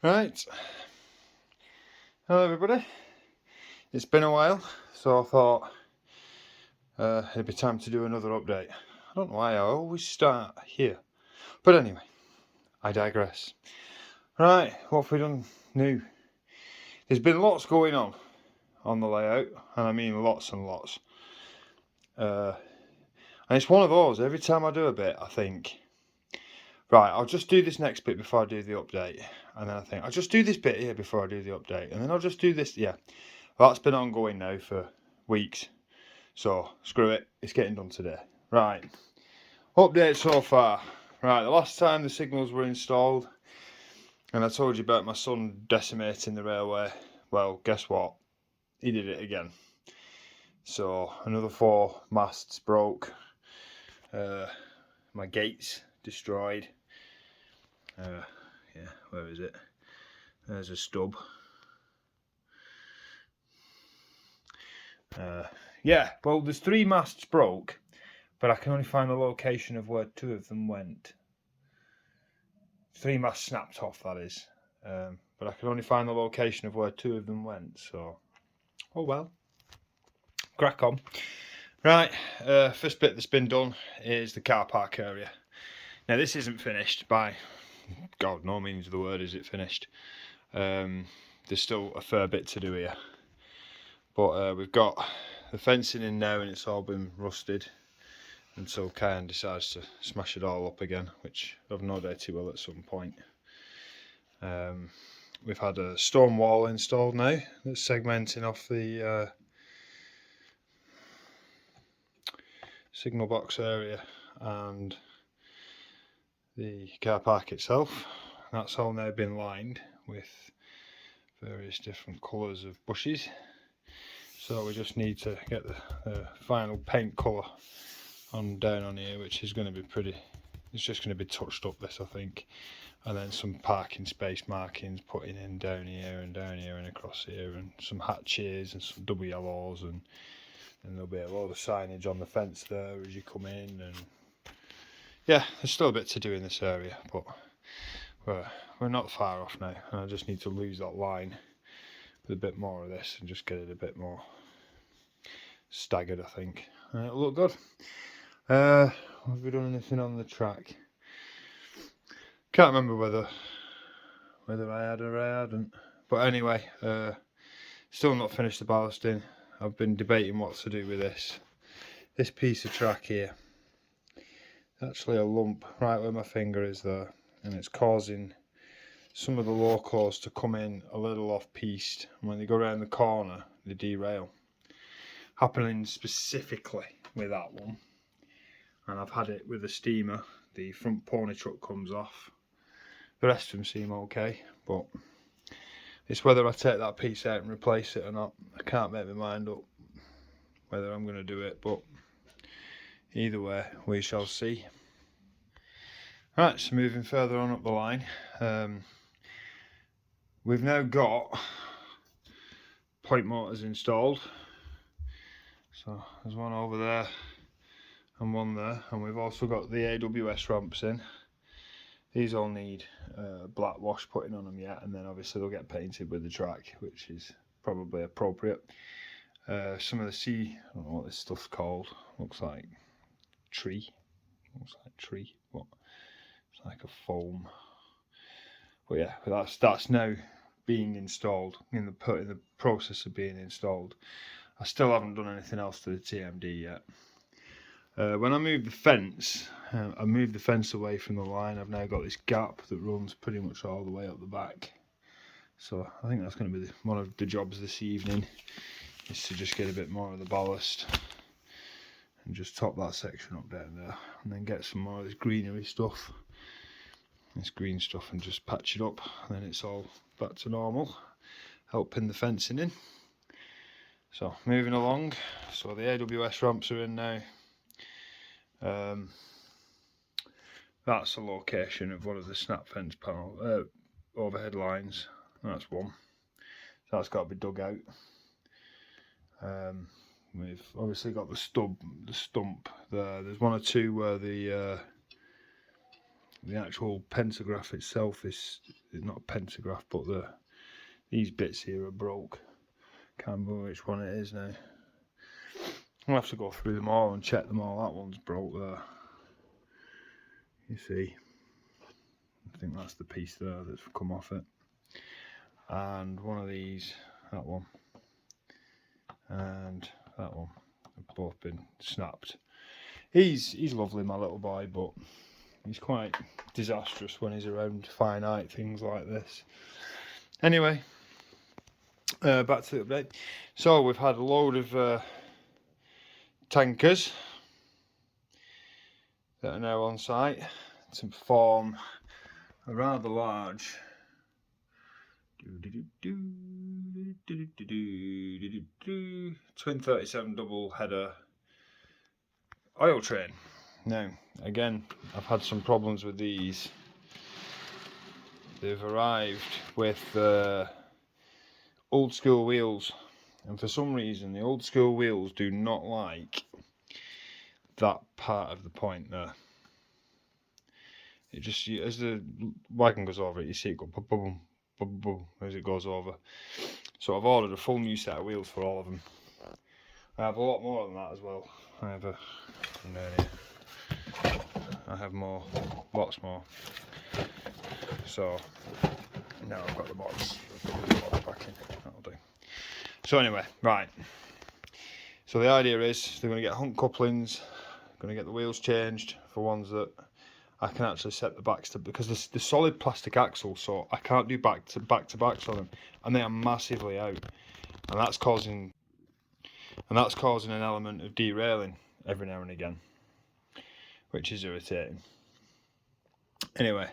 Right, hello everybody. It's been a while, so I thought it'd be time to do another update. I don't know why I always start here, but anyway, I digress. Right, what have we done new? There's been lots going on the layout, and I mean lots and lots. And it's one of those, every time I do a bit, I think, right, I'll just do this next bit before I do the update. And then I think, I'll just do this bit here before I do the update. And then I'll just do this, yeah. Well, that's been ongoing now for weeks. So, screw it, it's getting done today. Right, update so far. Right, the last time the signals were installed, and I told you about my son decimating the railway, well, guess what? He did it again. So, another 4 masts broke, my gates destroyed. Yeah, where is it? There's a stub. Yeah, well, there's 3 masts broke, but I can only find the location of where 2 of them went. 3 masts snapped off, that is. But I can only find the location of where 2 of them went, so... Oh well. Crack on. Right, first bit that's been done is the car park area. Now, this isn't finished by... God, no means of the word is it finished. There's still a fair bit to do here. But we've got the fencing in now and it's all been rusted until Kyan decides to smash it all up again, which I've no doubt he will at some point. We've had a stone wall installed now that's segmenting off the signal box area and the car park itself. That's all now been lined with various different colours of bushes. So we just need to get the final paint colour on down on here, which is going to be pretty. It's just going to be touched up, this I think, and then some parking space markings putting in down here and across here, and some hatches and some double yellows, and there'll be a load of signage on the fence there as you come in. And yeah, there's still a bit to do in this area, but we're not far off now, and I just need to lose that line with a bit more of this and just get it a bit more staggered, I think, and it'll look good. Have we done anything on the track? Can't remember whether I had or I hadn't, but anyway, still not finished the ballasting. I've been debating what to do with this piece of track here. Actually a lump right where my finger is there, and it's causing some of the locos to come in a little off-piste, and when they go around the corner they derail. Happening specifically with that one, and I've had it with the steamer. The front pony truck comes off, the rest of them seem okay, but it's whether I take that piece out and replace it or not. I can't make my mind up whether I'm going to do it, but either way we shall see. Right, so moving further on up the line, we've now got point motors installed. So there's one over there and one there, and we've also got the AWS ramps in. These all need black wash putting on them yet, and then obviously they'll get painted with the track, which is probably appropriate. Some of the I don't know what this stuff's called. Looks like tree. What? It's like a foam. But yeah, that's now being installed, in the process of being installed. I still haven't done anything else to the TMD yet. When I moved the fence, I moved the fence away from the line. I've now got this gap that runs pretty much all the way up the back. So I think that's going to be one of the jobs this evening, is to just get a bit more of the ballast and just top that section up down there, and then get some more of this greenery stuff, this green stuff, and just patch it up, and then it's all back to normal. Help pin the fencing in. So moving along, so the AWS ramps are in now. That's the location of one of the snap fence panel overhead lines. That's one. So that's got to be dug out. We've obviously got the stump there. There's one or two where the the actual pantograph itself is not a pantograph, but these bits here are broke. Can't remember which one it is now. I'll have to go through them all and check them all. That one's broke there. You see, I think that's the piece there that's come off it. And one of these, that one, and that one, have both been snapped. He's lovely, my little boy, but he's quite disastrous when he's around finite things like this. Anyway, back to the update. So we've had a load of tankers that are now on site to perform a rather large twin 37 double header oil train. Now, again, I've had some problems with these. They've arrived with old school wheels, and for some reason the old school wheels do not like that part of the point there. It just, as the wagon goes over it, you see it go boom, boom, boom, boom as it goes over. So I've ordered a full new set of wheels for all of them. I have a lot more than that as well. I have more, lots more. So now I've got the box back in. That'll do. So anyway, right. So the idea is they're going to get hunt couplings, going to get the wheels changed for ones that I can actually set the backs to, because the solid plastic axles, so I can't do back to backs on them, and they are massively out, and that's causing an element of derailing every now and again, which is irritating. Anyway,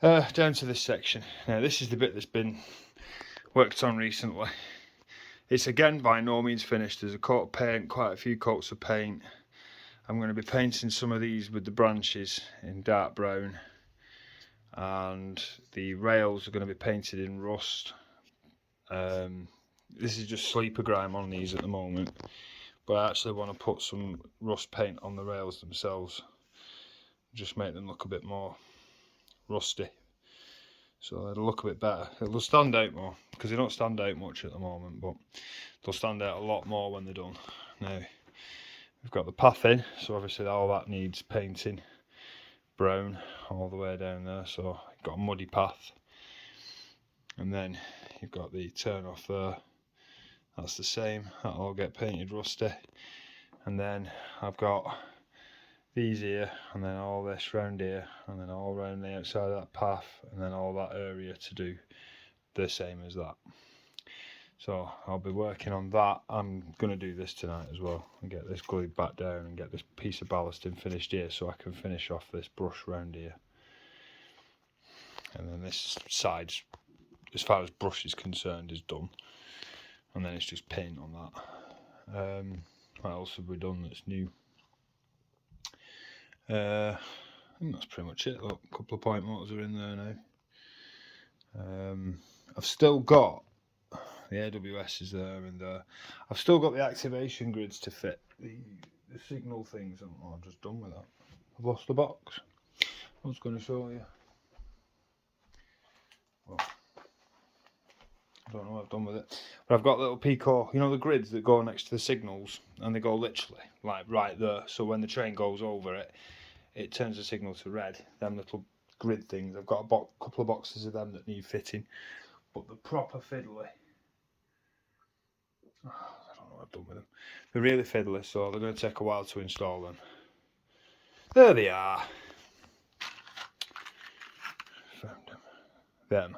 down to this section. Now this is the bit that's been worked on recently. It's again by no means finished. There's a coat of paint, quite a few coats of paint. I'm going to be painting some of these with the branches in dark brown, and the rails are going to be painted in rust. This is just sleeper grime on these at the moment, but I actually want to put some rust paint on the rails themselves, just make them look a bit more rusty, so it'll look a bit better. It'll stand out more, because they don't stand out much at the moment, but they'll stand out a lot more when they're done. Now we've got the path in, so obviously all that needs painting brown all the way down there, so you've got a muddy path. And then you've got the turn off there, that's the same, that'll all get painted rusty. And then I've got these here, and then all this round here, and then all round the outside of that path, and then all that area to do the same as that. So I'll be working on that. I'm going to do this tonight as well, and get this glued back down and get this piece of ballasting finished here, so I can finish off this brush round here. And then this side, as far as brush is concerned, is done, and then it's just paint on that. What else have we done that's new? I think that's pretty much it. Look, a couple of point motors are in there now. I've still got the AWS is there, and I've still got the activation grids to fit the signal things. Oh, I'm just done with that. I've lost the box. I was going to show you. Well, I don't know what I've done with it, but I've got little Pico, you know, the grids that go next to the signals, and they go literally like right there, so when the train goes over it, it turns the signal to red. Them little grid things, I've got a couple of boxes of them that need fitting, but the proper fiddly, I don't know what I've done with them. They're really fiddly, so they're going to take a while to install them. There they are. Found them.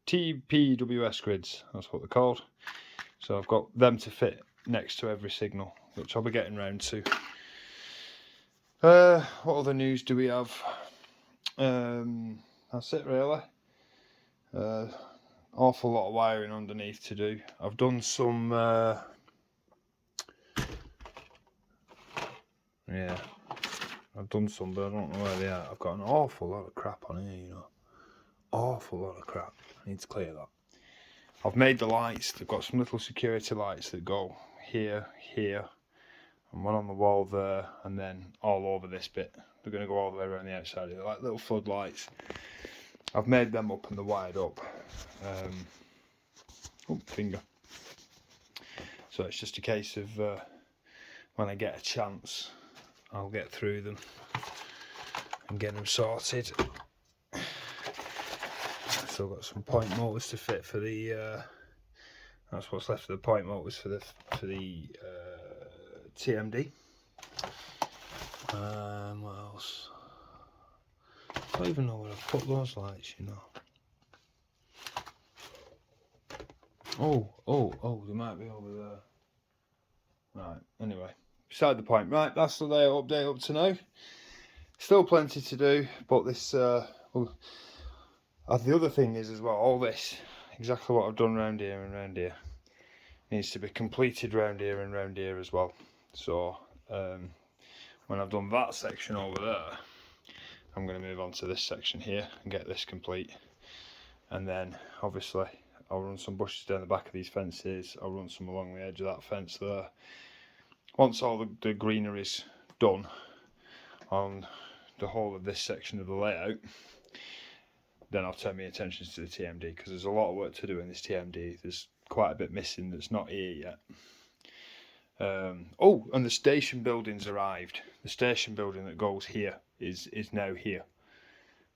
TPWS grids, that's what they're called. So I've got them to fit next to every signal, which I'll be getting round to. What other news do we have? That's it really. Awful lot of wiring underneath to do. I've done some I've done some, but I don't know where they are. I've got an awful lot of crap on here, you know. Awful lot of crap. I need to clear that. I've made the lights. They've got some little security lights that go here, and one on the wall there, and then all over this bit They're going to go all the way around the outside. They're like little floodlights. I've made them up and they're wired up. Oh, finger. So it's just a case of when I get a chance, I'll get through them and get them sorted. Still got some point motors to fit for the. That's what's left of the point motors for the TMD. What else? I don't even know where I've put those lights, you know. Oh, they might be over there. Right, anyway, beside the point. Right, that's the layout update up to now. Still plenty to do, but this, the other thing is as well, all this, exactly what I've done round here and round here, needs to be completed round here and round here as well. So, when I've done that section over there, I'm going to move on to this section here and get this complete. And then, obviously, I'll run some bushes down the back of these fences. I'll run some along the edge of that fence there. Once all the greenery's done on the whole of this section of the layout, then I'll turn my attention to the TMD, because there's a lot of work to do in this TMD. There's quite a bit missing that's not here yet. Oh, and the station building's arrived. The station building that goes here is now here.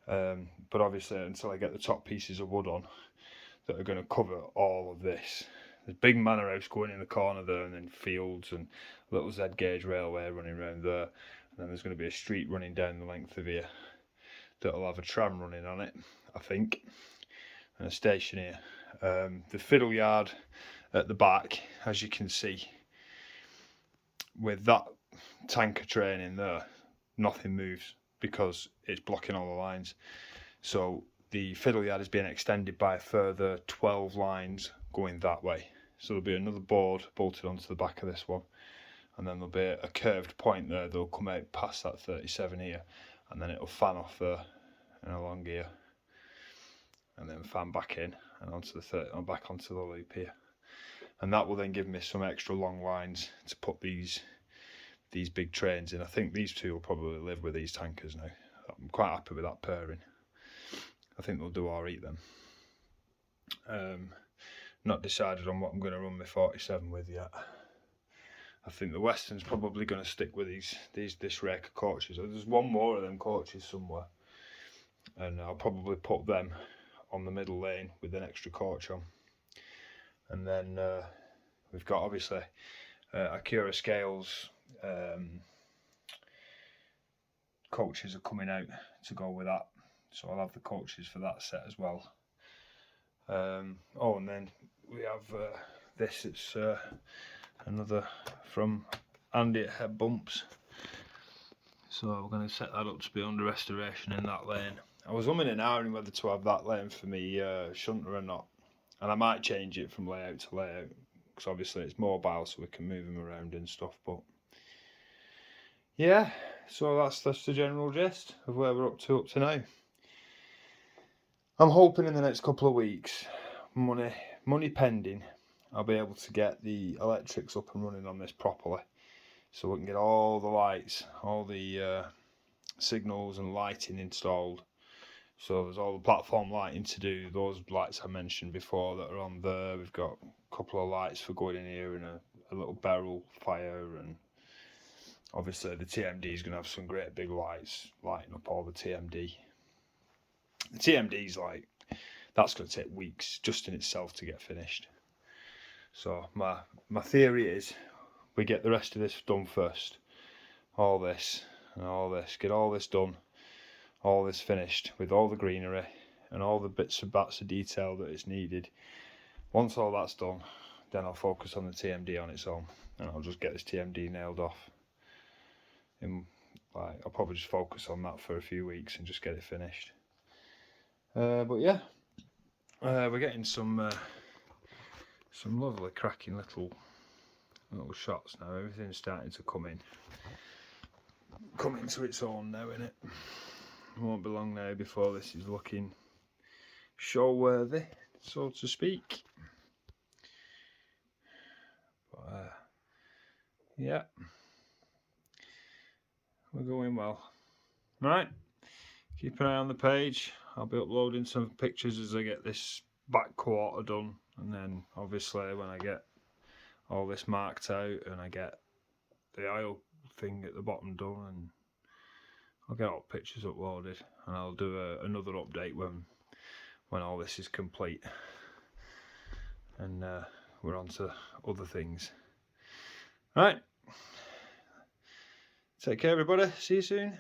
But obviously, until I get the top pieces of wood on that are going to cover all of this. There's a big manor house going in the corner there, and then fields and a little Z gauge railway running around there. And then there's going to be a street running down the length of here that'll have a tram running on it, I think, and a station here. The fiddle yard at the back, as you can see, with that tanker train in there, nothing moves because it's blocking all the lines. So the fiddle yard is being extended by a further 12 lines going that way. So there'll be another board bolted onto the back of this one, and then there'll be a curved point there that'll come out past that 37 here, and then it'll fan off there and along here, and then fan back in and onto the back onto the loop here. And that will then give me some extra long lines to put these big trains in. I think these two will probably live with these tankers now. I'm quite happy with that pairing. I think they'll do alright then. Not decided on what I'm going to run my 47 with yet. I think the Western's probably going to stick with this rake of coaches. There's one more of them coaches somewhere, and I'll probably put them on the middle lane with an extra coach on. And then we've got obviously Acura Scales coaches are coming out to go with that, so I'll have the coaches for that set as well. And then we have this. It's another from Andy at Head Bumps. So we're going to set that up to be under restoration in that lane. I was umming and ahhing whether to have that lane for me shunter or not, and I might change it from layout to layout, because obviously it's mobile, so we can move them around and stuff. But yeah, so that's the general gist of where we're up to now. I'm hoping in the next couple of weeks, money pending, I'll be able to get the electrics up and running on this properly, so we can get all the lights, all the signals and lighting installed. So there's all the platform lighting to do, those lights I mentioned before that are on there. We've got a couple of lights for going in here and a little barrel fire, and obviously the TMD is going to have some great big lights lighting up all the TMD. The TMD's that's going to take weeks just in itself to get finished. So my theory is we get the rest of this done first. All this and all this. Get all this done. All this finished with all the greenery and all the bits and bats of detail that is needed. Once all that's done, then I'll focus on the TMD on its own, and I'll just get this TMD nailed off. I'll probably just focus on that for a few weeks and just get it finished. But yeah, we're getting some lovely cracking little shots now. Everything's starting to come into its own now, innit? It won't be long now before this is looking show worthy, so to speak. But yeah, we're going well. Right, keep an eye on the page. I'll be uploading some pictures as I get this back quarter done, and then obviously when I get all this marked out and I get the aisle thing at the bottom done, and I'll get all pictures uploaded, and I'll do another update when all this is complete, and we're on to other things. Right, take care everybody, see you soon.